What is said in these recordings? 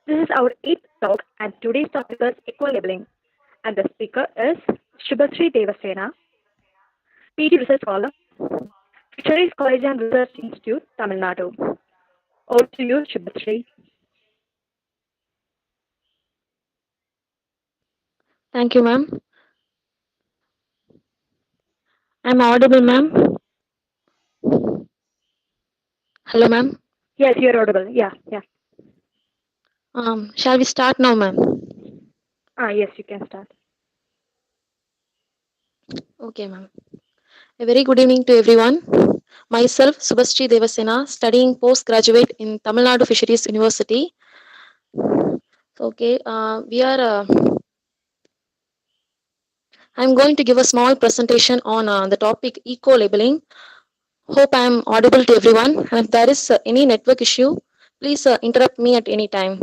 This is our eighth talk, and today's topic is eco-labeling. And the speaker is Shubhasri Devasena, PD Research Column, Fisheries College and Research Institute, Tamil Nadu. Over to you, Shubhasri. Thank you, ma'am. I'm audible, ma'am. Hello, ma'am. Yes, you're audible. Yeah. Shall we start now, ma'am? Yes, you can start. Okay, ma'am. A very good evening to everyone. Myself, Subhasri Devasena, studying postgraduate in Tamil Nadu Fisheries University. Okay, I'm going to give a small presentation on the topic eco-labeling. Hope I am audible to everyone. And if there is any network issue, please interrupt me at any time.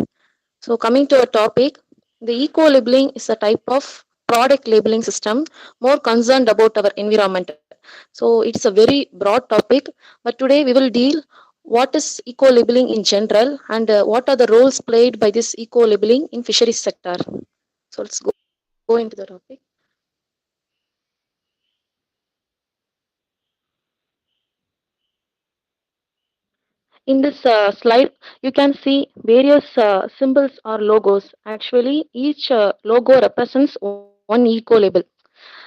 So, coming to our topic, the eco labeling is a type of product labeling system more concerned about our environment. So, it's a very broad topic, but today we will deal what is eco labeling in general and what are the roles played by this eco labeling in fisheries sector. So, let's go into the topic. In this slide, you can see various symbols or logos. Actually, each logo represents one eco label.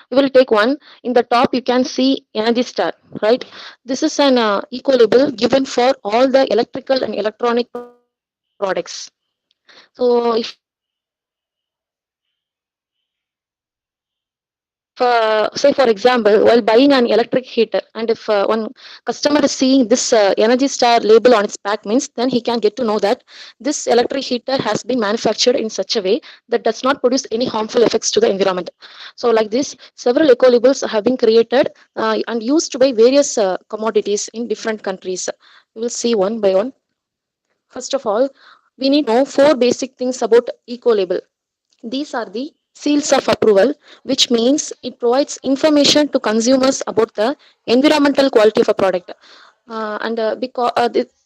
We will take one. In the top, you can see Energy Star, right? This is an eco label given for all the electrical and electronic products. So, say for example, while buying an electric heater, and if one customer is seeing this Energy Star label on its pack, means then he can get to know that this electric heater has been manufactured in such a way that does not produce any harmful effects to the environment. So, like this, several eco labels have been created and used by various commodities in different countries. We will see one by one. First of all, we need to know four basic things about eco label. These are the seals of approval, which means it provides information to consumers about the environmental quality of a product.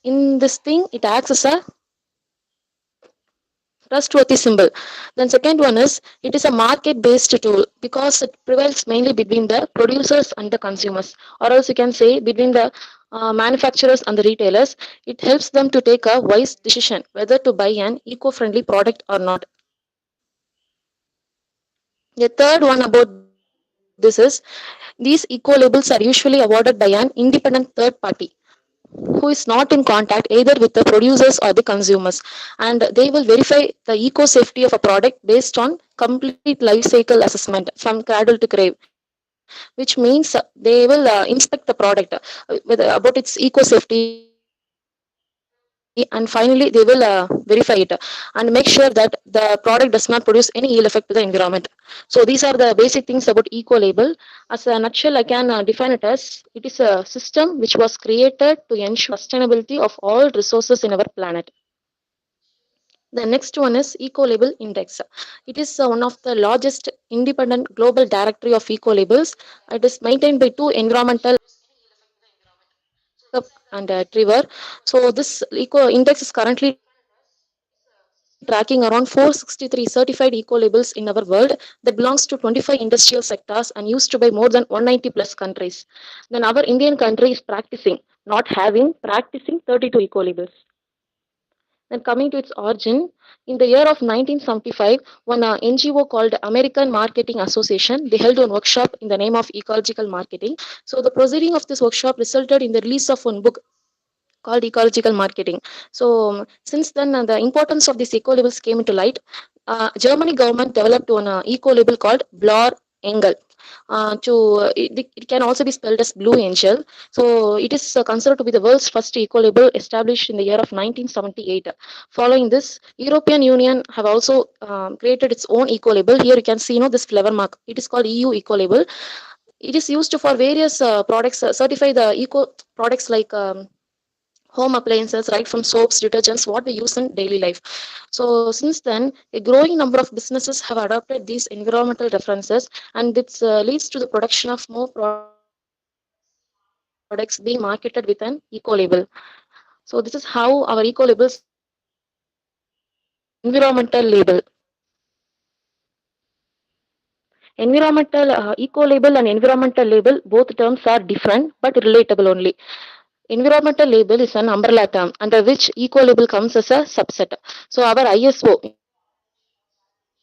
In this thing, it acts as a trustworthy symbol. Then second one is it is a market based tool because it prevails mainly between the producers and the consumers, or else you can say between the manufacturers and the retailers. It helps them to take a wise decision whether to buy an eco-friendly product or not. The third one about this is these eco labels are usually awarded by an independent third party who is not in contact either with the producers or the consumers, and they will verify the eco safety of a product based on complete life cycle assessment from cradle to grave, which means they will inspect the product about its eco safety, and finally they will verify it and make sure that the product does not produce any ill effect to the environment. So these are the basic things about eco label. As a nutshell, I can define it as it is a system which was created to ensure the sustainability of all resources in our planet. The next one is Eco Label Index. It is one of the largest independent global directory of eco labels. It is maintained by two environmental Jacob and Trevor. So this eco index is currently tracking around 463 certified eco labels in our world that belongs to 25 industrial sectors and used to by more than 190 plus countries. Then our Indian country is practicing, not having, practicing 32 eco labels. Then coming to its origin, in the year of 1975, one NGO called American Marketing Association, they held a workshop in the name of ecological marketing. So the proceeding of this workshop resulted in the release of one book called ecological marketing. So since then, the importance of these eco labels came into light. Germany government developed one eco label called Blor Engel. It can also be spelled as Blue Angel. So it is considered to be the world's first eco label established in the year of 1978. Following this, European Union have also created its own eco label. Here you can see, this flower mark. It is called EU eco label. It is used for various products, certify the eco products like home appliances, right from soaps, detergents, what we use in daily life. So since then, a growing number of businesses have adopted these environmental references, and this leads to the production of more products being marketed with an eco label. So this is how our eco labels are being created. Then coming to its origin, environmental label. Environmental eco-label and environmental label, both terms are different but relatable only. Environmental label is an umbrella term under which eco-label comes as a subset. So our ISO,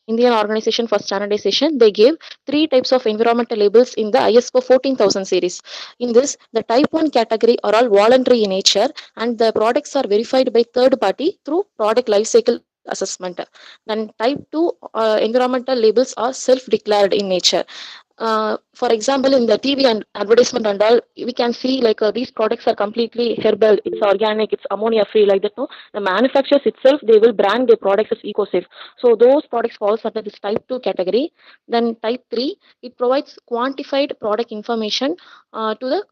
Indian Organization for Standardization, they gave three types of environmental labels in the ISO 14,000 series. In this, the type 1 category are all voluntary in nature and the products are verified by third party through product life cycle assessment. Then type 2 environmental labels are self-declared in nature. For example, in the TV and advertisement and all, we can see like these products are completely herbal, it's organic, it's ammonia free, like that. No, the manufacturers itself they will brand their products as eco-safe. So those products falls under this type 2 category. Then type 3, it provides quantified product information to the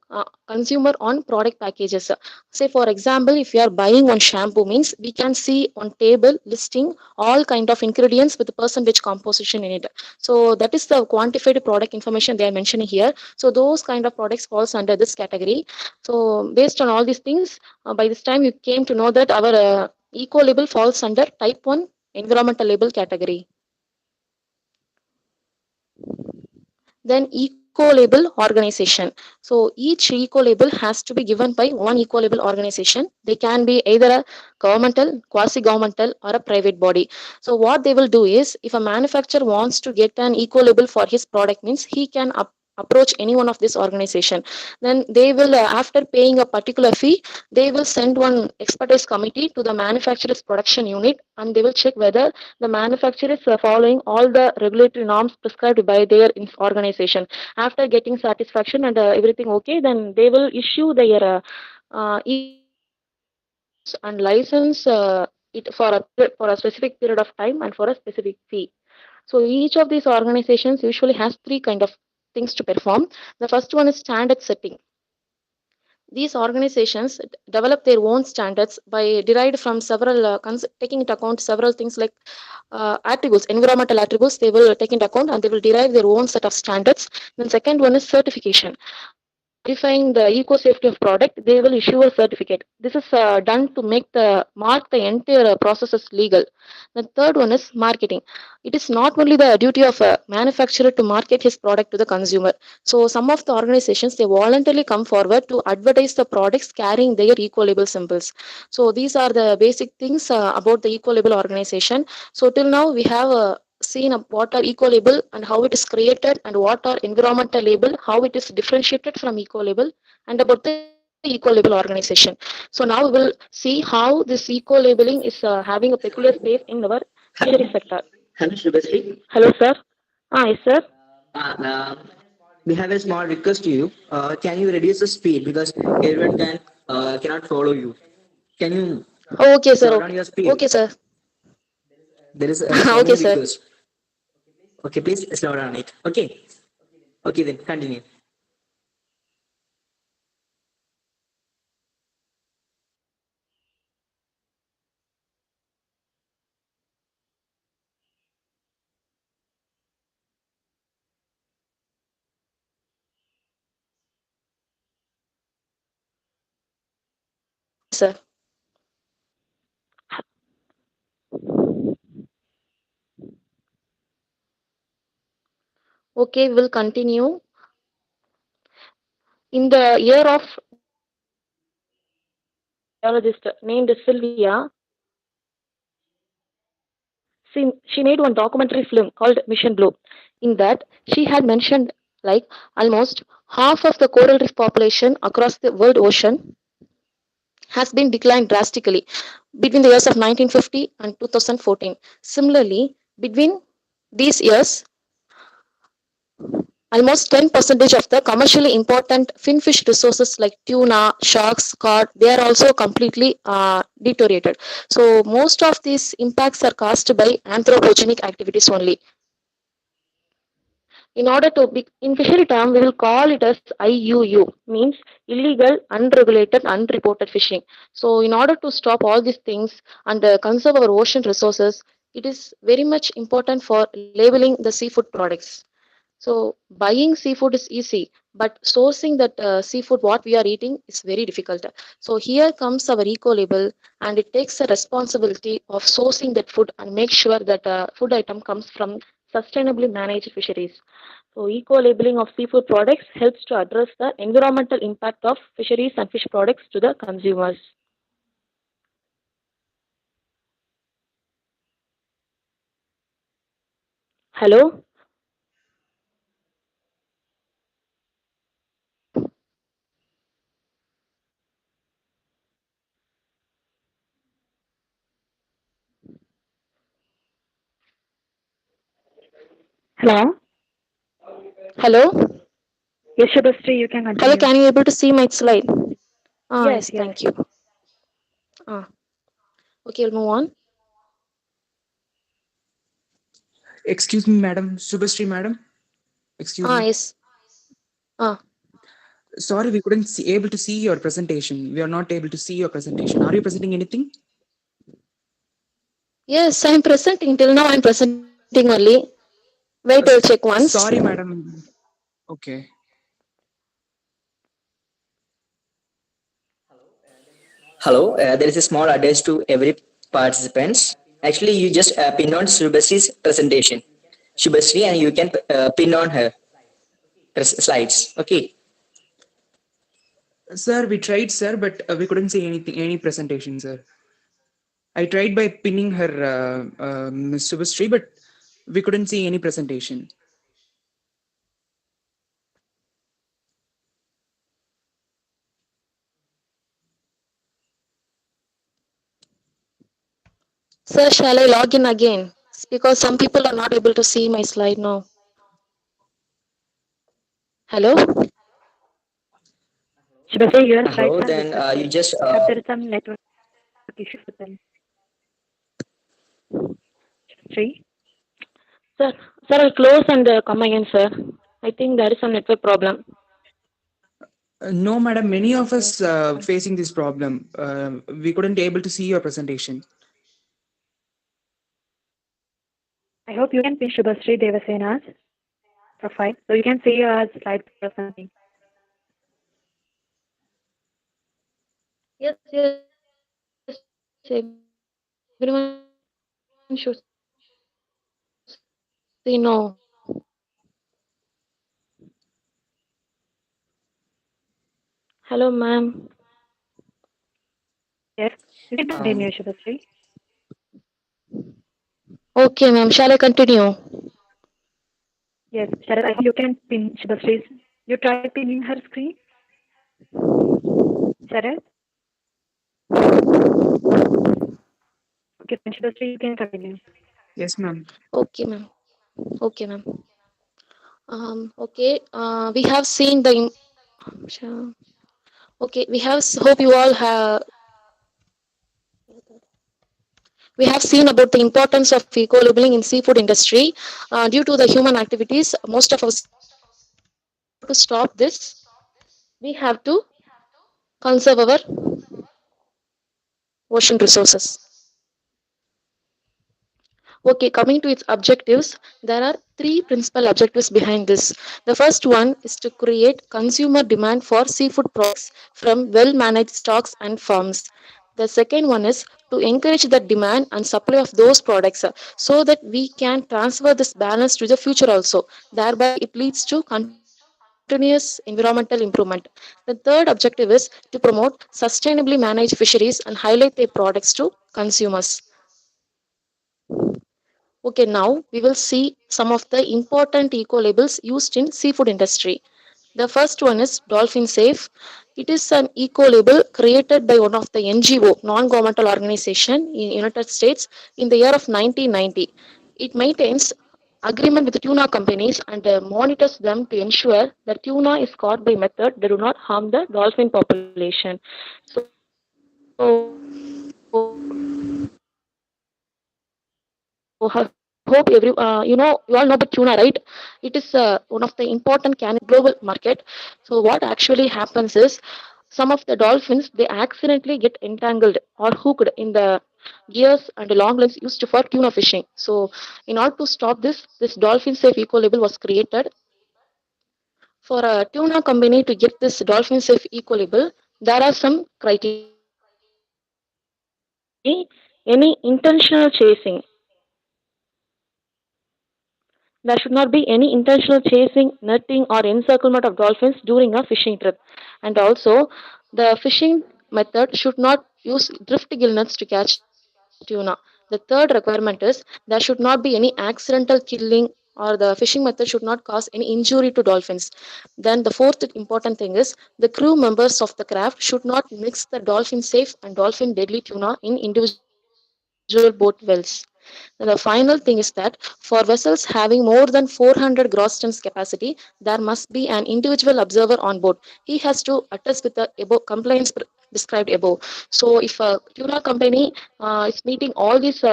consumer on product packages. Say for example, if you are buying one shampoo, means we can see on table listing all kind of ingredients with the percentage composition in it. So that is the quantified product information they are mentioning here. So those kind of products falls under this category. So based on all these things, by this time you came to know that our eco label falls under type 1 environmental label category. Then eco-label organization. So each eco-label has to be given by one eco-label organization. They can be either a governmental, quasi-governmental or a private body. So what they will do is, if a manufacturer wants to get an eco-label for his product, means he can approach any one of this organization. Then they will, after paying a particular fee, they will send one expertise committee to the manufacturer's production unit and they will check whether the manufacturer is following all the regulatory norms prescribed by their organization. After getting satisfaction and everything okay, then they will issue their and license it for a specific period of time and for a specific fee. So each of these organizations usually has three kind of things to perform. The first one is standard setting. These organizations develop their own standards by derived from several taking into account several things like attributes, environmental attributes. They will take into account and they will derive their own set of standards. Then second one is certification. Verifying the eco safety of product, they will issue a certificate. This is done to make the mark the entire processes legal. The third one is marketing. It is not only the duty of a manufacturer to market his product to the consumer. So some of the organizations they voluntarily come forward to advertise the products carrying their eco label symbols. So these are the basic things about the eco label organization. So till now we have seen what are eco label and how it is created and what are environmental label, how it is differentiated from eco label and about the eco label organization. So now we will see how this eco labeling is having a peculiar place in our fishery sector. Hello, Shubhasri. Hello, sir. Yes, sir. Uh, we have a small request to you. Can you reduce the speed because everyone cannot follow you? Can you Okay, sir. slow down your speed? Okay, sir. There is so Okay, many sir. requests. Okay, please slow down it. Okay. Okay, then continue. Sir. Okay, we'll continue. In the year of biologist named Sylvia, she made one documentary film called Mission Blue. In that, she had mentioned like almost half of the coral reef population across the world ocean has been declined drastically between the years of 1950 and 2014. Similarly, between these years, almost 10% of the commercially important finfish resources like tuna, sharks, cod, they are also completely deteriorated. So most of these impacts are caused by anthropogenic activities only. In order to be in fishery term, we will call it as IUU, means illegal, unregulated, unreported fishing. So in order to stop all these things and conserve our ocean resources, it is very much important for labeling the seafood products. So buying seafood is easy, but sourcing that seafood what we are eating is very difficult. So here comes our eco label, and it takes the responsibility of sourcing that food and make sure that food item comes from sustainably managed fisheries. So eco labeling of seafood products helps to address the environmental impact of fisheries and fish products to the consumers. Hello. Hello? Hello. Yes, Shubhasri, you can Hello, continue. can you able to see my slide? Yes, Yes, yes. thank you. Ah, okay, we'll move on. Excuse me, madam. Subhasri, madam. Excuse me. Yes. Ah, Sorry, we couldn't able to see your presentation. We are not able to see your presentation. Are you presenting anything? yes, I'm presenting. Till now, I'm presenting only. Wait, I'll check once. Sorry, madam. Okay. Hello, there is a small advice to every participants. Actually, you just pin on Shubhasri's presentation. Shubhasri, and you can pin on her slides. Okay. Sir, we tried, sir, but we couldn't see anything, any presentation, sir. I tried by pinning her, Miss Subhasri, but we couldn't see any presentation. Sir, shall I log in again? Because some people are not able to see my slide now. Hello? Shubhasri, your slides Hello, are then visible, you just but there is some network issue with them. Shubhasri? Sir, sir, I'll close and come again, sir. I think there is some network problem. No, madam. Many of us facing this problem. We couldn't able to see your presentation. I hope you can pin Shubhasri Devasena's profile so you can see her slide presenting. Yes, yes, everyone should see no. Hello, ma'am. Yes, you can um, continue, Shubhasri. Okay, ma'am. Shall I continue? Yes, Sharad, I hope you can pin Shubhasri's. You tried pinning her screen, Sharad? Okay, then Shubhasri, you can continue. Yes, ma'am. Okay, ma'am. Okay, ma'am. Okay. We have seen the. Sure. Okay, hope you all have. We have seen about the importance of eco-labeling in seafood industry. Due to the human activities, most of us to stop this. We have to conserve our ocean resources. Okay, coming to its objectives, there are three principal objectives behind this. The first one is to create consumer demand for seafood products from well managed stocks and farms. The second one is to encourage the demand and supply of those products so that we can transfer this balance to the future also. Thereby, it leads to continuous environmental improvement. The third objective is to promote sustainably managed fisheries and highlight their products to consumers. Okay, now we will see some of the important eco labels used in seafood industry. The first one is Dolphin Safe. It is an eco label created by one of the NGO, non-governmental organization in United States in the year of 1990. It maintains agreement with the tuna companies and monitors them to ensure that tuna is caught by method that do not harm the dolphin population. So hope you all know about tuna, right? It is one of the important canning global market. So what actually happens is some of the dolphins they accidentally get entangled or hooked in the gears and long lines used for tuna fishing. So in order to stop this, this dolphin safe eco label was created. For a tuna company to get this dolphin safe eco-label, there are some criteria. Be any intentional chasing. There should not be any intentional chasing, netting, or encirclement of dolphins during a fishing trip. And also, the fishing method should not use drift gill nets to catch tuna. The third requirement is there should not be any accidental killing, or the fishing method should not cause any injury to dolphins. Then the fourth important thing is the crew members of the craft should not mix the dolphin safe and dolphin deadly tuna in individual boat wells. And the final thing is that for vessels having more than 400 gross tons capacity, there must be an individual observer on board. He has to attest with the above compliance described above. So if a tuna company is meeting all these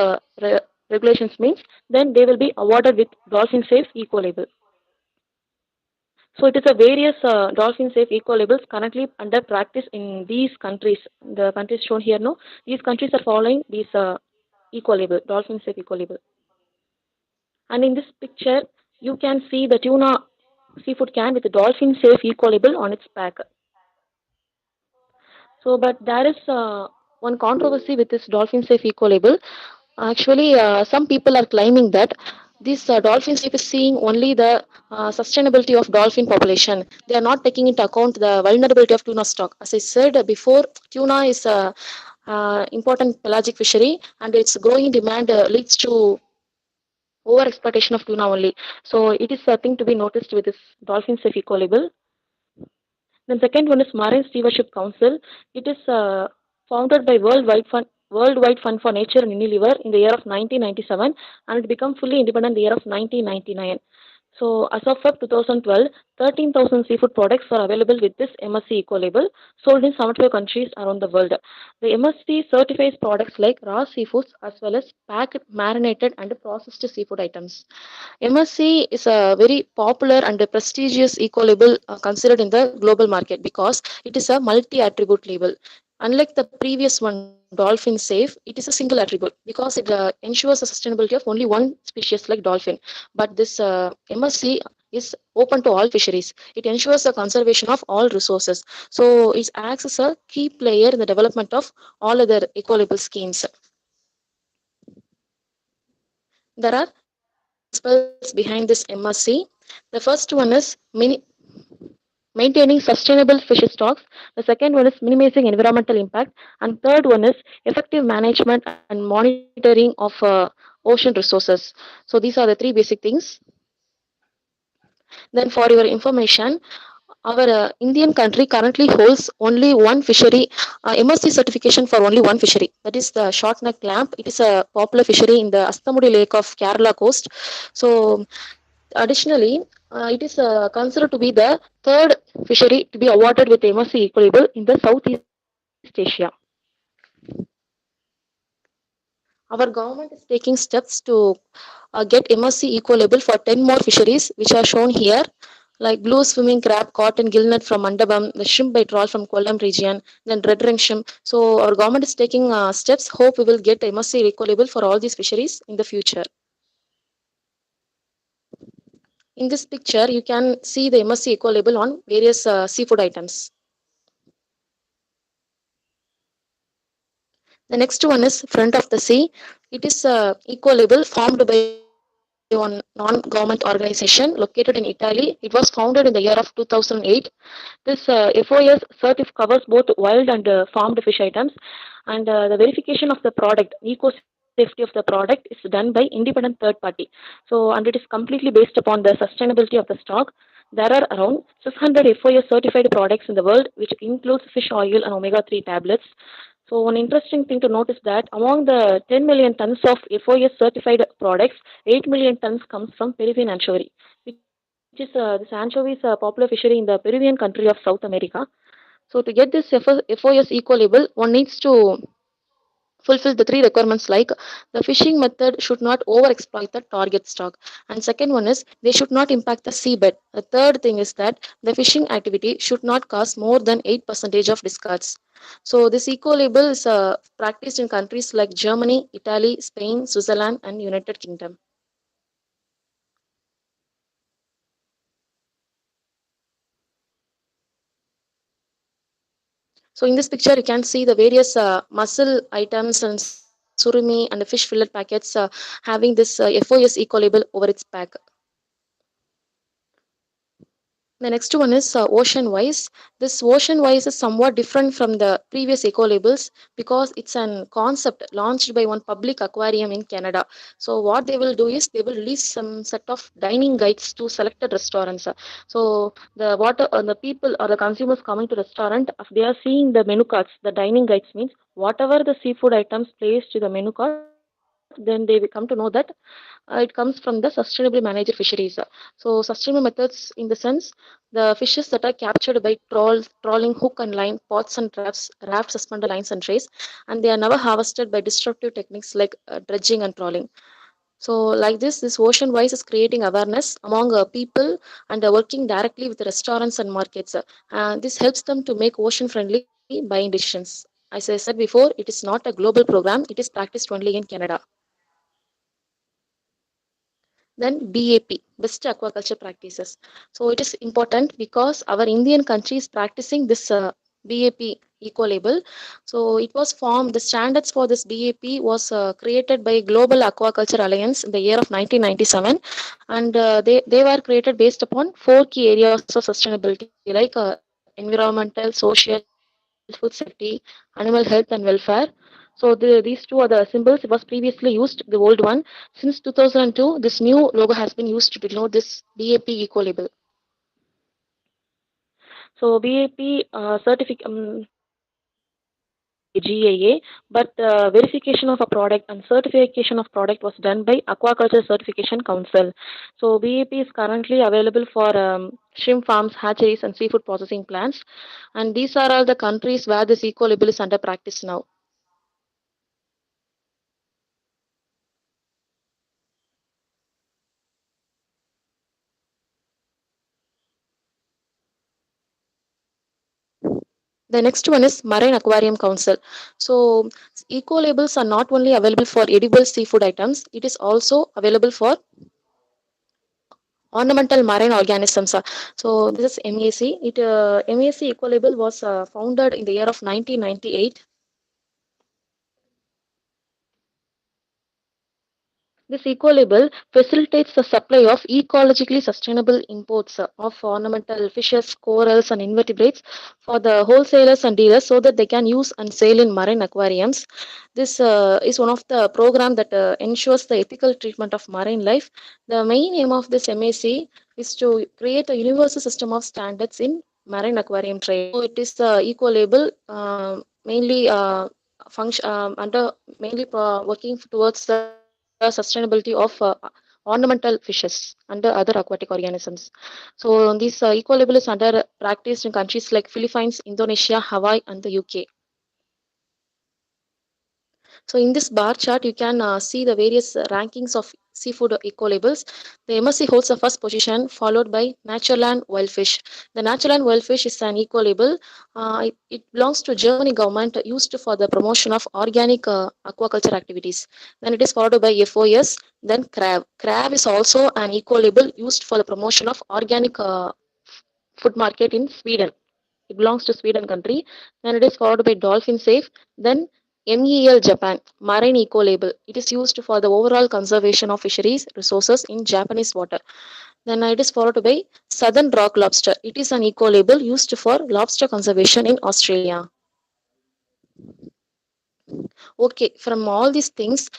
regulations means, then they will be awarded with dolphin safe eco label. So it is a various dolphin safe eco labels currently under practice in these countries. The countries shown here, no, these countries are following these eco label, dolphin safe eco label. And in this picture, you can see the tuna seafood can with the dolphin safe eco label on its back. So, but there is one controversy with this dolphin safe eco label. Actually, some people are claiming that this dolphin safe is seeing only the sustainability of dolphin population. They are not taking into account the vulnerability of tuna stock. As I said before, tuna is a important pelagic fishery, and its growing demand leads to over exploitation of tuna only. So it is a thing to be noticed with this dolphin safe eco label. Then second one is Marine Stewardship Council. It is founded by Worldwide Fund for Nature and Unilever in the year of 1997, and it became fully independent in the year of 1999. So as of Feb 2012, 13,000 seafood products are available with this MSC Eco label, sold in 75 countries around the world. The MSC certifies products like raw seafoods as well as packed, marinated, and processed seafood items. MSC is a very popular and a prestigious eco label considered in the global market because it is a multi-attribute label. Unlike the previous one, Dolphin Safe, it is a single attribute because it ensures the sustainability of only one species like dolphin. But this MSC is open to all fisheries. It ensures the conservation of all resources. So it acts as a key player in the development of all other eco label schemes. There are principles behind this MSC. The first one is maintaining sustainable fish stocks. The second one is minimizing environmental impact. And third one is effective management and monitoring of ocean resources. So these are the three basic things. Then for your information, our Indian country currently holds only one fishery, MSC certification for only one fishery. That is the short neck clamp. It is a popular fishery in the Astamudi Lake of Kerala coast. So additionally, it is considered to be the third fishery to be awarded with MSC Eco label in the Southeast Asia. Our government is taking steps to get MSC Eco label for 10 more fisheries, which are shown here, like blue swimming crab, caught in gillnet from Mandabam, the shrimp by trawl from Kollam region, then red ring shrimp. So our government is taking steps. Hope we will get MSC Eco label for all these fisheries in the future. In this picture, you can see the MSC Eco label on various seafood items. The next one is Front of the Sea. It is a eco label formed by one non-government organization located in Italy. It was founded in the year of 2008. This FOS certif covers both wild and farmed fish items, and the verification of the product, eco safety of the product, is done by independent third party. So, and it is completely based upon the sustainability of the stock. There are around 600 FOS certified products in the world, which includes fish oil and omega-3 tablets. So one interesting thing to note is that among the 10 million tons of FOS certified products, 8 million tons comes from Peruvian anchovy, which is this anchovy is a popular fishery in the Peruvian country of South America. So to get this FOS eco label, one needs to fulfill the three requirements like the fishing method should not over exploit the target stock, and second one is they should not impact the seabed. The third thing is that the fishing activity should not cause more than 8% of discards. So this eco label is practiced in countries like Germany, Italy, Spain, Switzerland, and United Kingdom. So in this picture, you can see the various mussel items and surimi and the fish fillet packets having this FOS eco label over its pack. The next one is Ocean Wise. This Ocean Wise is somewhat different from the previous eco labels because it's an concept launched by one public aquarium in Canada. So what they will do is they will release some set of dining guides to selected restaurants. So the people or the consumers coming to restaurant, if they are seeing the menu cards, the dining guides means whatever the seafood items placed to the menu card, then they will come to know that it comes from the sustainably managed fisheries. So sustainable methods in the sense the fishes that are captured by trawling hook and line, pots and traps, raft suspended lines and trays, and they are never harvested by destructive techniques like dredging and trawling. So, like this Ocean Wise is creating awareness among people and working directly with restaurants and markets. This helps them to make ocean friendly buying decisions. As I said before, it is not a global program, it is practiced only in Canada. Then BAP, Best Aquaculture Practices. So it is important because our Indian country is practicing this BAP eco label. So it was formed, the standards for this BAP was created by Global Aquaculture Alliance in the year of 1997, and they were created based upon four key areas of sustainability like environmental, social, food safety, animal health and welfare. So these two are the symbols. It was previously used, the old one. Since 2002, this new logo has been used to denote this BAP eco label. So BAP GAA, but verification of a product and certification of product was done by Aquaculture Certification Council. So BAP is currently available for shrimp farms, hatcheries, and seafood processing plants. And these are all the countries where this eco label is under practice now. The next one is Marine Aquarium Council. So, eco labels are not only available for edible seafood items, it is also available for ornamental marine organisms. So, this is MAC. MAC eco label was founded in the year of 1998. This eco-label facilitates the supply of ecologically sustainable imports of ornamental fishes, corals, and invertebrates for the wholesalers and dealers so that they can use and sell in marine aquariums. This is one of the program that ensures the ethical treatment of marine life. The main aim of this MAC is to create a universal system of standards in marine aquarium trade. So it is the eco-label mainly function under mainly working towards the sustainability of ornamental fishes and other aquatic organisms. So this eco label is under practiced in countries like Philippines, Indonesia, Hawaii, and the UK. So in this bar chart, you can see the various rankings of seafood eco labels. The MSC holds the first position, followed by Naturland Wildfish. The Naturland Wildfish is an eco label. It belongs to Germany government used for the promotion of organic aquaculture activities. Then it is followed by FOS. Then Crab. Crab is also an eco label used for the promotion of organic food market in Sweden. It belongs to Sweden country. Then it is followed by Dolphin Safe. Then MEL Japan, Marine Eco Label. It is used for the overall conservation of fisheries resources in Japanese water. Then it is followed by Southern Rock Lobster. It is an eco label used for lobster conservation in Australia. Okay, from all these things,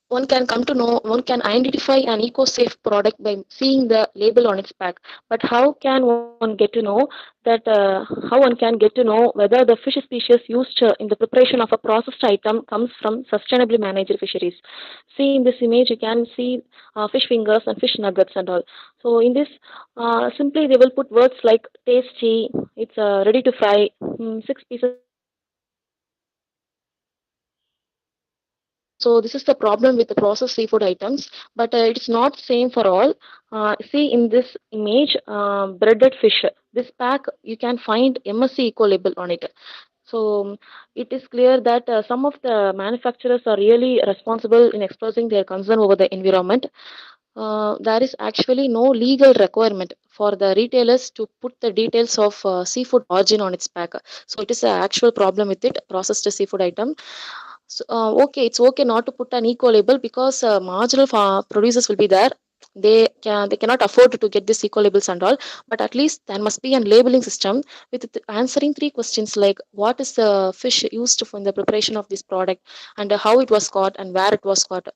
one can come to know, one can identify an eco-safe product by seeing the label on its pack. But how can one get to know that? How one can get to know whether the fish species used in the preparation of a processed item comes from sustainably managed fisheries? See in this image, you can see fish fingers and fish nuggets and all. So in this, simply they will put words like tasty, it's ready to fry, 6 pieces of fish are available. So this is the problem with the processed seafood items, but it's not same for all. See in this image, breaded fish. This pack you can find MSC Eco label on it. So it is clear that some of the manufacturers are really responsible in expressing their concern over the environment. There is actually no legal requirement for the retailers to put the details of seafood origin on its pack. So it is an actual problem with it, processed seafood item. So, okay, it's okay not to put an eco label because marginal producers will be there. They cannot afford to get this eco labels and all, but at least there must be a labeling system with answering three questions like what is the fish used for in the preparation of this product, and how it was caught and where it was caught.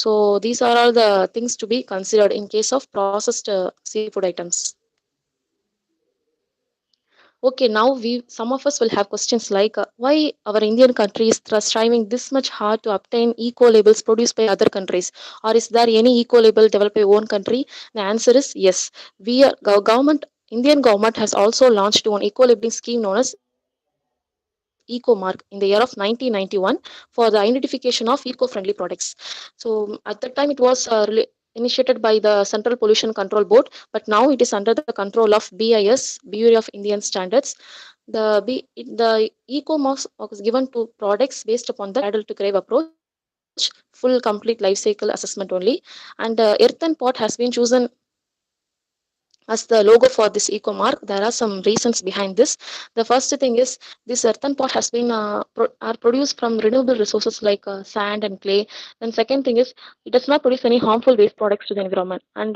So these are all the things to be considered in case of processed seafood items. Okay, now we some of us will have questions like why our Indian country is striving this much hard to obtain eco labels produced by other countries, or is there any eco label developed by one country? The answer is yes. We are government. Indian government has also launched one eco labeling scheme known as EcoMark in the year of 1991 for the identification of eco-friendly products. So at that time it was initiated by the Central Pollution Control Board, but now it is under the control of BIS, Bureau of Indian Standards. The eco-marks was given to products based upon the cradle to grave approach, full complete life cycle assessment only, and earthen pot has been chosen as the logo for this eco mark. There are some reasons behind this. The first thing is this earthen pot has been are produced from renewable resources like sand and clay. Then second thing is it does not produce any harmful waste products to the environment, and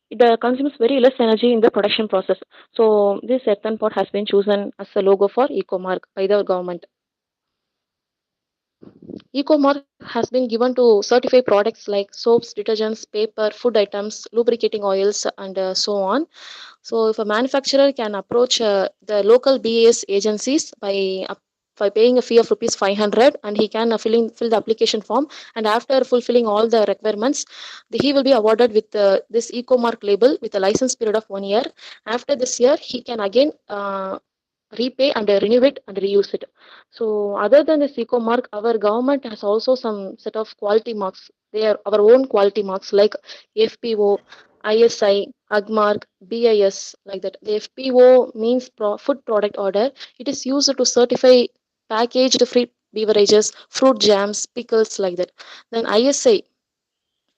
it consumes very less energy in the production process. So this earthen pot has been chosen as the logo for eco mark by the government. Ecomark has been given to certify products like soaps, detergents, paper, food items, lubricating oils, and so on. So, if a manufacturer can approach the local BAS agencies by paying a fee of rupees 500, and he can fill the application form, and after fulfilling all the requirements, he will be awarded with this Ecomark label with a license period of 1 year. After this year, he can again repay and renew it and reuse it. So other than this eco mark, our government has also some set of quality marks. They are our own quality marks like FPO, ISI, AGMARK, BIS, like that. The FPO means food product order. It is used to certify packaged fruit beverages, fruit jams, pickles, like that. Then ISI,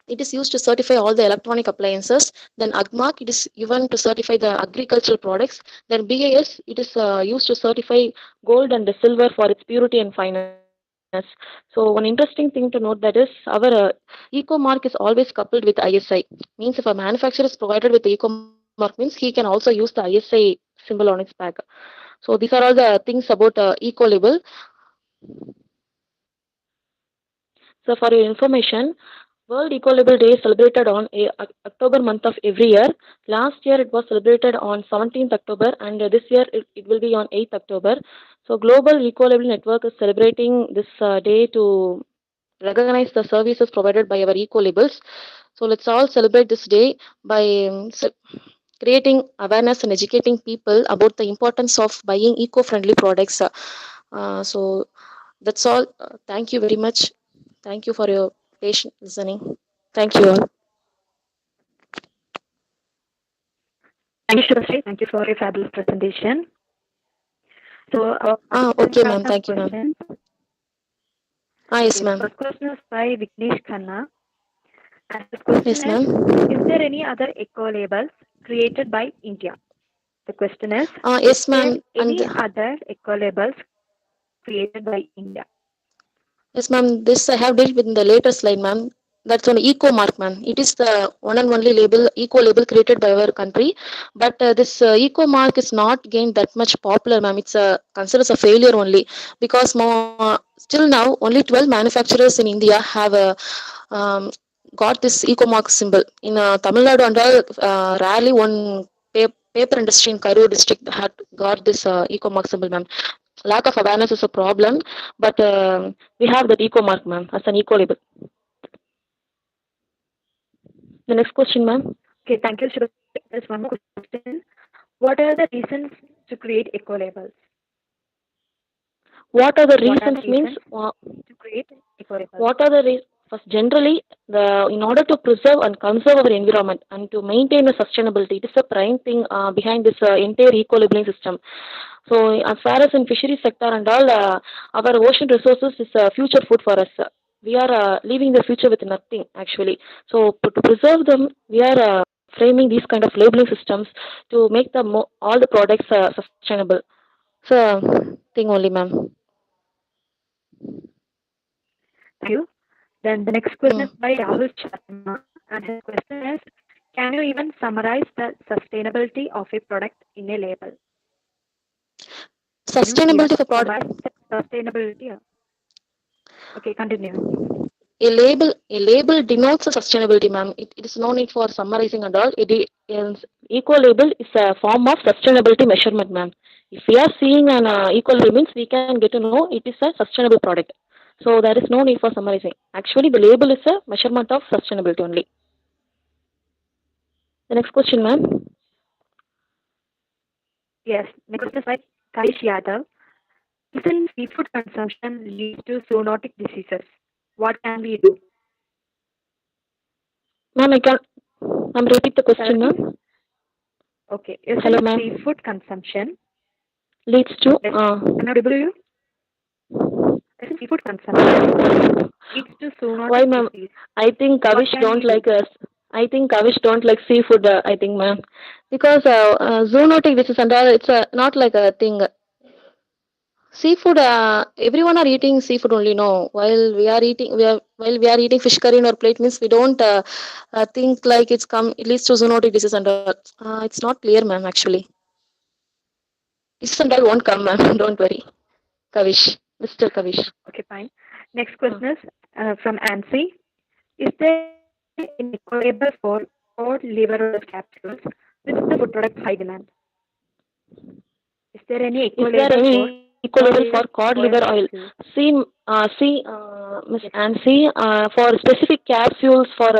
it is used to certify all the electronic appliances. Then AGMARK, it is given to certify the agricultural products. Then BIS, it is used to certify gold and the silver for its purity and fineness. So one interesting thing to note that is our eco mark is always coupled with ISI. Means if a manufacturer is provided with the eco mark means he can also use the ISI symbol on its pack. So these are all the things about eco label. So for your information, World Ecolabel Day is celebrated on October month of every year. Last year it was celebrated on 17th October, and this year it will be on 8th October. So Global Ecolabel Network is celebrating this day to recognize the services provided by our eco labels. So let's all celebrate this day by creating awareness and educating people about the importance of buying eco-friendly products. So that's all. Thank you very much. Thank you for your patient listening. Thank you all. Thank you, Shubhasri. Thank you for your fabulous presentation. So our Okay, participants have ma'am. some Thank you, ma'am. questions. Yes, Okay, the ma'am. first question is by Vignesh Khanna. And the question Yes, ma'am. is there any other eco labels created by India? The question is Yes, there ma'am. any other eco labels created by India? Yes, ma'am. This I have dealt with in the later slide, ma'am. That's on eco mark, ma'am. It is the one and only label, eco label created by our country. But this eco mark is not gained that much popular, ma'am. It's considered a failure only because still now only 12 manufacturers in India have um, got this eco mark symbol. In Tamil Nadu and all, rarely one paper industry in Karur district had got this eco mark symbol, ma'am. Lack of awareness is a problem, but we have that eco mark, ma'am, as an eco label. The next question, ma'am. Okay, thank you, Shubhasri. There's one more question. What are the reasons to create eco labels? What are the What are the reasons? Means reasons to create eco labels? what are the reasons? First, generally, in order to preserve and conserve our environment and to maintain the sustainability, it is the prime thing behind this entire eco labeling system. So, as far as in fishery sector and all, our ocean resources is future food for us. We are leaving the future with nothing actually. So, to preserve them, we are framing these kind of labeling systems to make the all the products sustainable. So thing only, ma'am. Thank you. Then the next question is Mm. by Rahul Sharma, and his question is, can you even summarize the sustainability of a product in a label? Can you even Sustainability for product. summarize the sustainability? Okay, continue. A label denotes a sustainability, ma'am. It is no need for summarizing and all. Is eco label is a form of sustainability measurement, ma'am. If we are seeing an eco label means we can get to know it is a sustainable product. So there is no need for summarizing. Actually, the label is a measurement of sustainability only. The next question, ma'am. Yes, next question is by Kaish Yadav. Since seafood consumption leads to zoonotic diseases, what can we do? Ma'am, I can. Ma'am, repeat the Shall I question, repeat? ma'am. Okay, Hello, isn't ma'am. seafood consumption Leads to. yes, am I audible to you? Isn't seafood consumption leads to Why, zoonotic ma'am? disease? I think What Kavish can don't we do? like us. I think Kavish don't like seafood. I think, ma'am, because zoonotic disease and all. It's not like a thing. Seafood. Everyone are eating seafood only. No, while we are eating fish curry in our plate means we don't think like it's come. It leads to zoonotic disease and all. It's not clear, ma'am. Actually, disease and all won't come, ma'am. Don't worry, Kavish, Mr. Kavish. Okay, fine. Next Uh, question is from Ansi. Is there an eco label for cod liver oil capsules, which is a food product of high demand? Is there any eco Is there label any for eco label for cod cod liver liver oil? oil capsules? Miss Yes. Ansi, for specific capsules for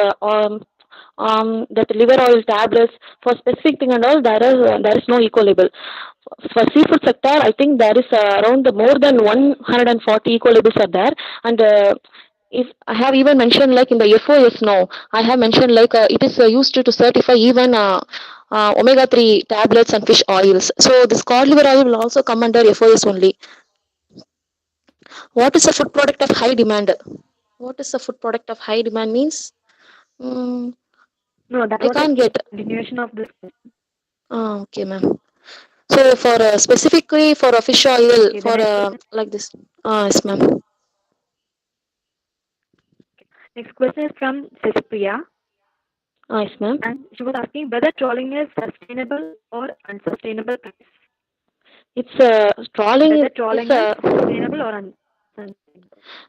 that liver oil tablets for specific thing and all, there is no eco label. For seafood sector, I think there is around more than 140 eco labels are there, and if I have even mentioned like in the FOS now, I have mentioned like it is used to certify even omega 3 tablets and fish oils. So this cod liver oil will also come under FOS only. What is a food product of high demand? What is a food product of high demand means? Mm, No, that I was a can't get. continuation of this question. Okay, ma'am. So for specifically for a fish oil Okay, the for next question. like this. Yes, ma'am. Next question is from Cecilia, Yes, ma'am. and she was asking whether trolling is sustainable or unsustainable practice. It's trawling Whether is trolling is sustainable or unsustainable.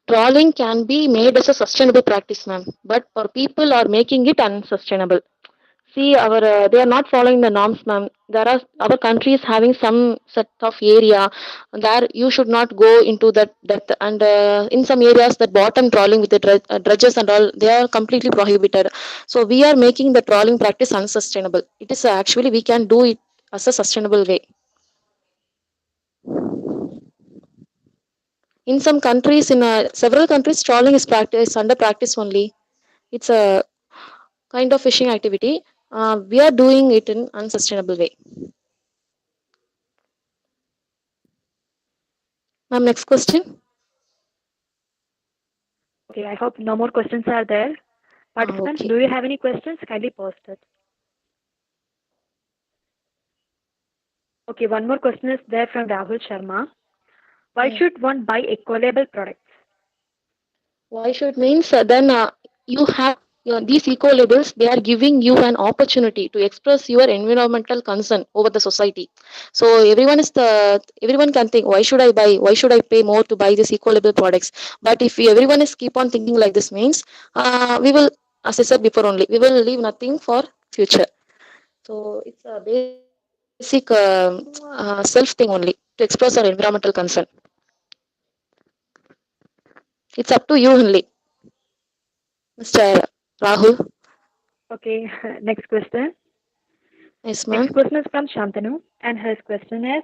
trawling can be made as a sustainable practice, ma'am. But for people are making it unsustainable. See, our they are not following the norms, ma'am. There are our country is having some set of area there you should not go into that depth, and in some areas that bottom trawling with the dredges and all they are completely prohibited. So we are making the trawling practice unsustainable. It is actually we can do it as a sustainable way. In some countries, in several countries, trawling is practice under practice only. It's a kind of fishing activity. We are doing it in unsustainable way. Ma'am, next question. Okay, I hope no more questions are there. Participants, Okay. do you have any questions? Kindly post it. Okay, one more question is there from Rahul Sharma. Why Mm. should one buy eco-label products? Why should means then you have these eco labels. They are giving you an opportunity to express your environmental concern over the society. So everyone can think, why should I buy? Why should I pay more to buy these eco label products? But if everyone is keep on thinking like this means, we will, as I said before only, we will leave nothing for future. So it's a basic self thing only to express our environmental concern. It's up to you only, Mr. Rahul. Okay, next question. Yes, Next ma'am. question is from Shantanu, and his question is,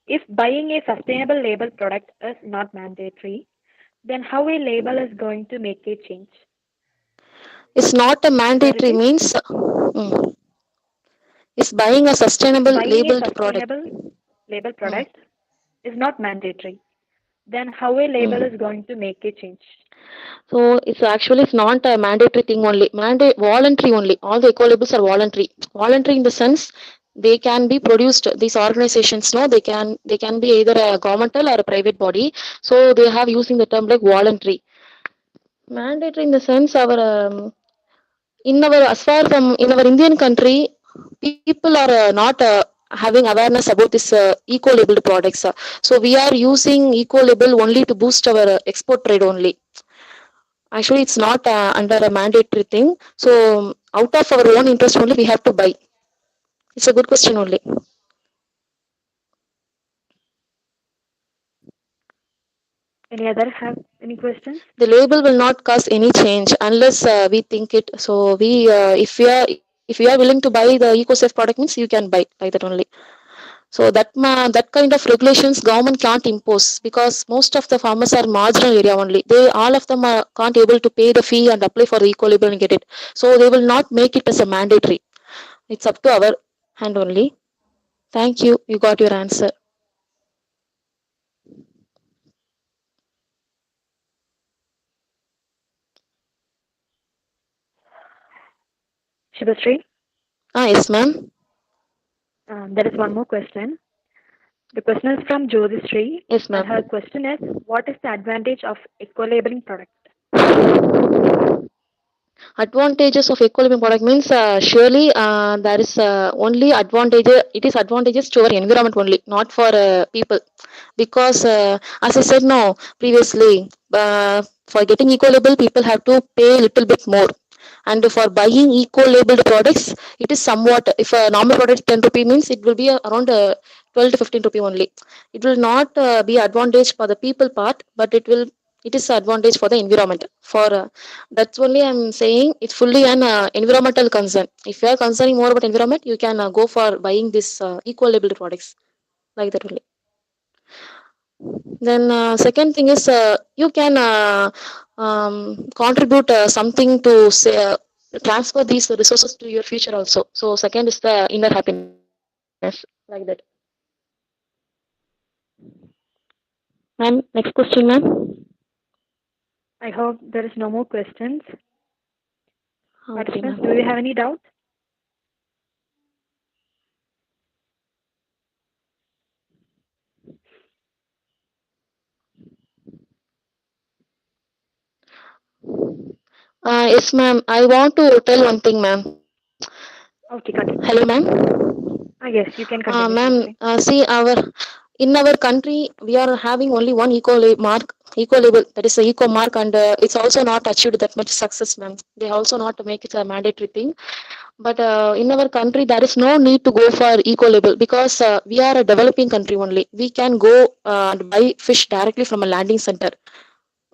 if buying a sustainable label product is not mandatory, then how a label is going to make a change? It's not a Shall I mandatory repeat? means it's buying a If sustainable buying a labeled product. sustainable label Mm. product is not mandatory, Then how a label is going to make a change? So it's not a mandatory thing only. Voluntary only. All the eco labels are voluntary. Voluntary in the sense they can be produced. These organizations, no, they can be either a governmental or a private body. So they have using the term like voluntary. Mandatory in the sense our in our as far from in our Indian country, people are not having awareness about this eco labeled products. So we are using eco label only to boost our export trade only. Actually, it's not under a mandatory thing. So out of our own interest only, we have to buy. It's a good question only. Any other have any questions? The label will not cause any change unless we think it. So if we are willing to buy the eco-safe product means you can buy like that only. So that kind of regulations government can't impose because most of the farmers are marginal area only. They all of them can't able to pay the fee and apply for the eco label and get it. So they will not make it as a mandatory. It's up to our hand only. Thank you. You got your answer. Shubhasri, Yes, ma'am. there is one more question. The question is from Jyothishree, Yes, and her ma'am. question is, what is the advantage of eco-labeling product? Advantages of eco-living product means surely there is only advantage. It is advantages to our environment only, not for people. Because as I said no previously, for getting eco-label, people have to pay a little bit more. And for buying eco-labeled products, it is somewhat. If a normal product is 10 rupee means it will be around 12 to 15 rupee only. It will not be advantage for the people part, but it is advantage for the environment. For that's only I'm saying it's fully an environmental concern. If you are concerning more about environment, you can go for buying this eco-labeled products like that only. Then second thing is you can contribute something to say transfer these resources to your future also. So second is the inner happiness like that. Ma'am, next question, ma'am. I hope there is no more questions. Okay, Participants, ma'am. do you have any doubt? Yes, ma'am. I want to tell one thing, ma'am. Okay, continue. Hello, ma'am. Yes, you can continue, Ma'am, Shubhasri. see our in our country we are having only one eco label, that is the eco mark, and it's also not achieved that much success, ma'am. They also not make it a mandatory thing. But in our country there is no need to go for eco label because we are a developing country only. We can go and buy fish directly from a landing center.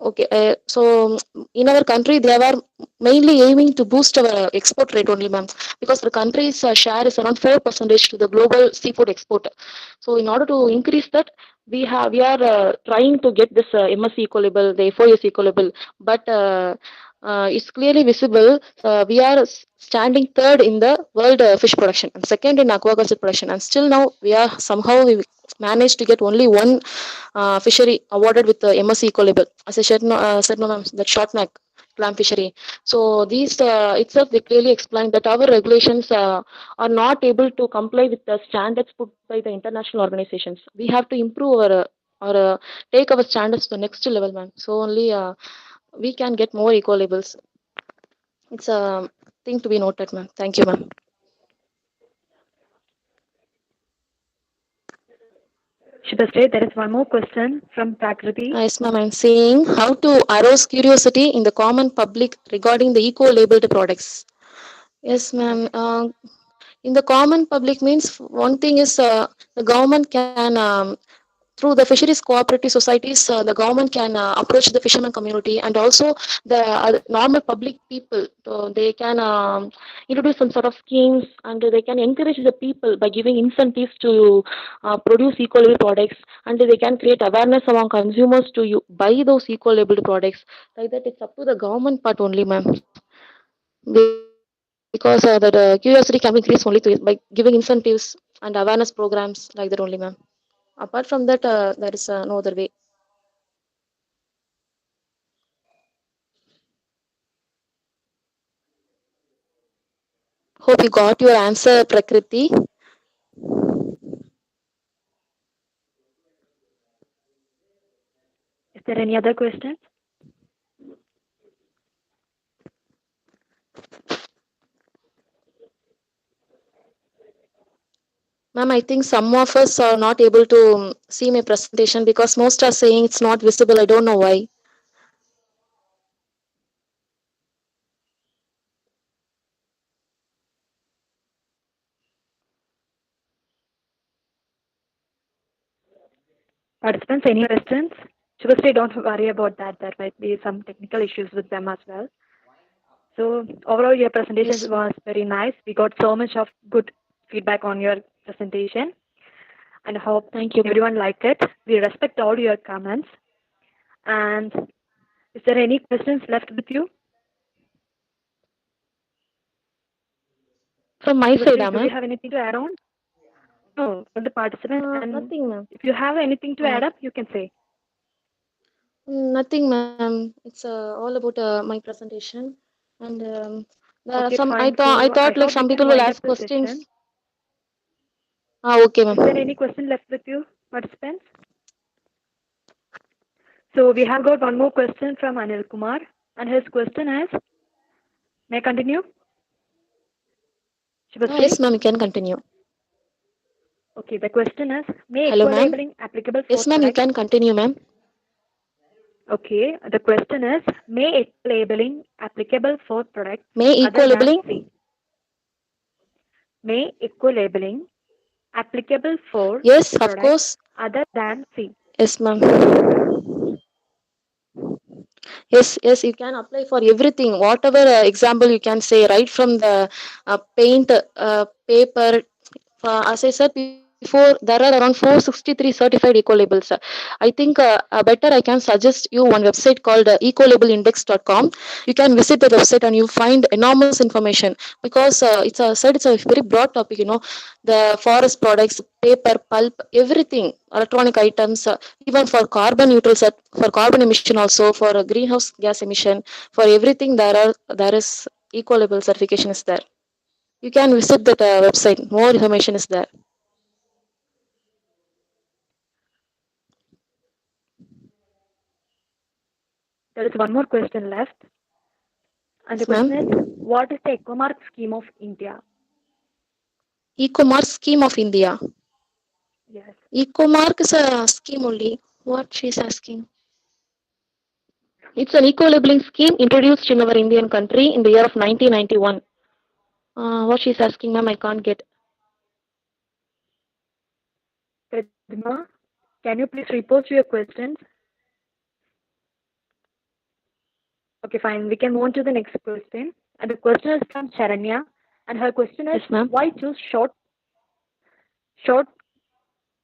Okay, so in our country, they are mainly aiming to boost our export rate only, ma'am, because the country's share is around 4% to the global seafood export. So, in order to increase that, we are trying to get this MSC eco label, the FOS eco label, but it's clearly visible. We are standing third in the world fish production and second in aquaculture production, and still now we managed to get only one fishery awarded with the MSC eco label. As I said no, ma'am, that short neck clam fishery. So these itself they clearly explain that our regulations are not able to comply with the standards put by the international organizations. We have to improve or take our standards to the next level, ma'am. So only we can get more eco labels. It's a thing to be noted, ma'am. Thank you, ma'am. Shubhasri, there is one more question from Prakriti. Yes, ma'am. I'm saying how to arouse curiosity in the common public regarding the eco labeled products. Yes, ma'am. In the common public means one thing is the government can through the fisheries cooperative societies, the government can approach the fishermen community and also the normal public people. So they can introduce some sort of schemes and they can encourage the people by giving incentives to produce eco label products, and they can create awareness among consumers to buy those eco labeled products. Like that, it's up to the government part only, ma'am, because that curiosity can be increased only by giving incentives and awareness programs like that only, ma'am. Apart from that, there is no other way. Hope you got your answer, Prakriti. Is there any other questions? Ma'am, I think some of us are not able to see my presentation because most are saying it's not visible. I don't know why. Participants, any questions? Shubhasri, don't worry about that. There might be some technical issues with them as well. So overall, your presentation Yes. was very nice. We got so much of good feedback on your presentation, and hope Thank you, ma'am. everyone liked it. We respect all your comments. And is there any questions left with you? From my side, Shubhasri, do we ma'am. have anything to add on? No, from the participants. And Nothing, ma'am. if you have anything to Uh, add up, you can say. Nothing, ma'am. It's all about my presentation, and there are Okay, some. fine. I So I thought like hope we some can people will wind up ask the questions. session. Okay, Is there ma'am. any question left with you, participants? So we have got one more question from Anil Kumar, and his question is, may I continue? Shubhasri? Yes, ma'am. You can continue. Okay, the question is, may Hello, ma'am. eco-labeling applicable for Yes, ma'am. You products? can continue, ma'am. Okay, the question is, may eco-labeling applicable for products May other equal than labeling? C? May eco-labeling applicable for Yes, of products course. other than C? Yes, ma'am. Yes, you can apply for everything. Whatever example you can say, right from the paint, paper. As I said before, there are around 463 certified eco labels. I think better I can suggest you one website called ecolabelindex.com. You can visit the website and you find enormous information because it's a very broad topic. The forest products, paper, pulp, everything, electronic items, even for carbon neutral for carbon emission also for greenhouse gas emission, for everything there is eco label certification is there. You can visit that website. More information is there. There is one more question left, and the Yes, question is, ma'am. what is the EcoMark scheme of India? Ecomark scheme of India. Yes. Ecomark is a scheme only. What she's asking? It's an eco-labeling scheme introduced in our Indian country in the year of 1991. What she's asking, ma'am, I can't get. Pradima, can you please repost your questions? Okay, fine. We can move on to the next question. And the question is from Charanya. And her question is, Yes, ma'am. why choose short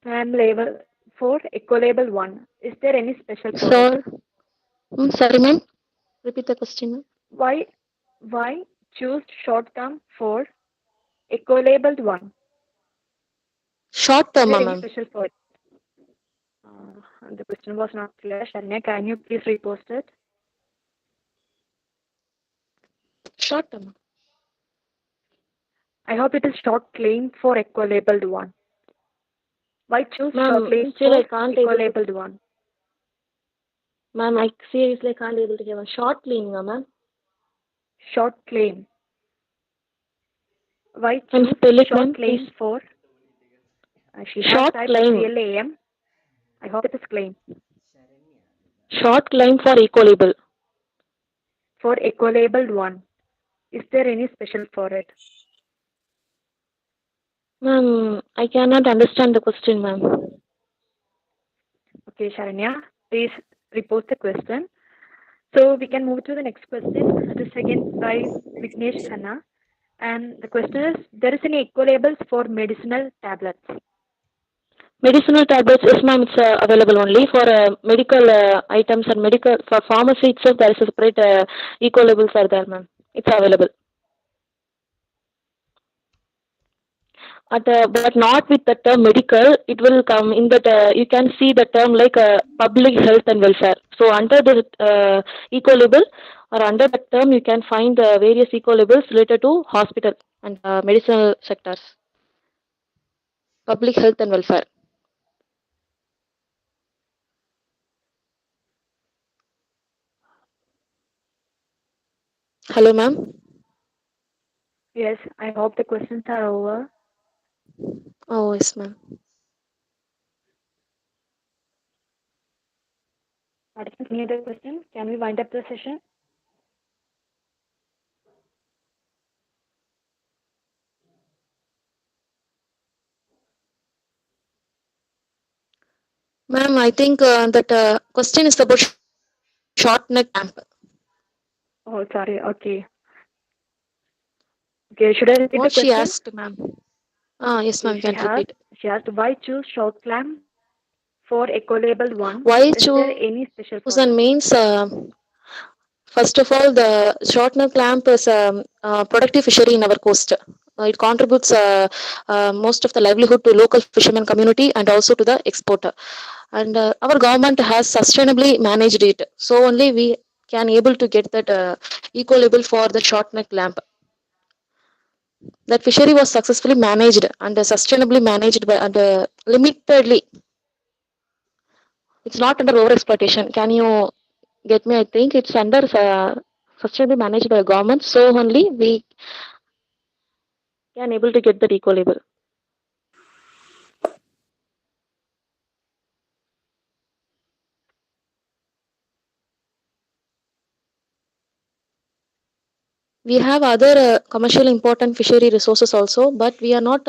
time label for eco-label 1? Is there any special for it? Sir, sorry, ma'am. Repeat the question, ma'am. Why choose short term for eco-labeled 1? Short Is term, there any ma'am. special for it? The question was not clear. Charanya, can you please repost it? Short term. I hope it is short claim for eco-labeled 1. Why choose short Ma'am, claim still I for can't able to. eco-labeled 1? Ma'am, I seriously can't able to give a short cleaning, ma'am. Short claim. Why Can choose spell it, short ma'am, claim please? for? She has Short typed claim. CLAM. I hope it is claim. Short claim for eco-label. For eco-labeled 1. Is there any special for it? Ma'am, I cannot understand the question, ma'am. Okay, Sharanya, please repost the question. So we can move to the next question. It is again by Vignesh Khanna. And the question is, there is any eco-labels for medicinal tablets? Medicinal tablets, yes, ma'am, it's available only for medical items and medical for pharmacy itself. There is a separate eco labels are there, ma'am. It's available. but not with the term medical. It will come in that you can see the term like public health and welfare. So under the eco label or under that term, you can find various eco labels related to hospital and medicinal sectors, public health and welfare. Hello, ma'am. Yes, I hope the questions are over. Oh, yes, ma'am. Participants, any other questions? Can we wind up the session? Ma'am, I think that question is about short neck camp. Oh, sorry. Okay. Okay, should I repeat the What she question? asked, ma'am. Ah, yes, ma'am. Okay, You can repeat. she asked why choose short clam for eco label 1? Why Is there choose any special and product? means first of all, the short neck clamp is a, productive fishery in our coast. It contributes most of the livelihood to local fishermen community and also to the exporter. And our government has sustainably managed it. So only we can able to get that eco label for the short neck clamp. That fishery was successfully managed and sustainably managed by and limitedly. It's not under over exploitation. Can you get me? I think it's under sustainably managed by government. So only we can able to get the eco label. We have other commercial important fishery resources also, but we are not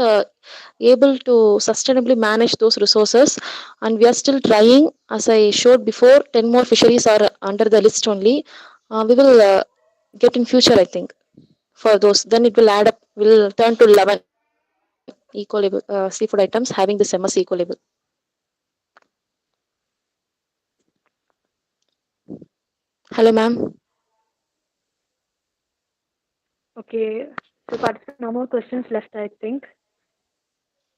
able to sustainably manage those resources, and we are still trying. As I showed before, 10 more fisheries are under the list only. We will get in future, I think, for those. Then it will add up. Will turn to 11 eco label seafood items having this MS eco label. Hello, ma'am. Okay, so participants, no more questions left, I think.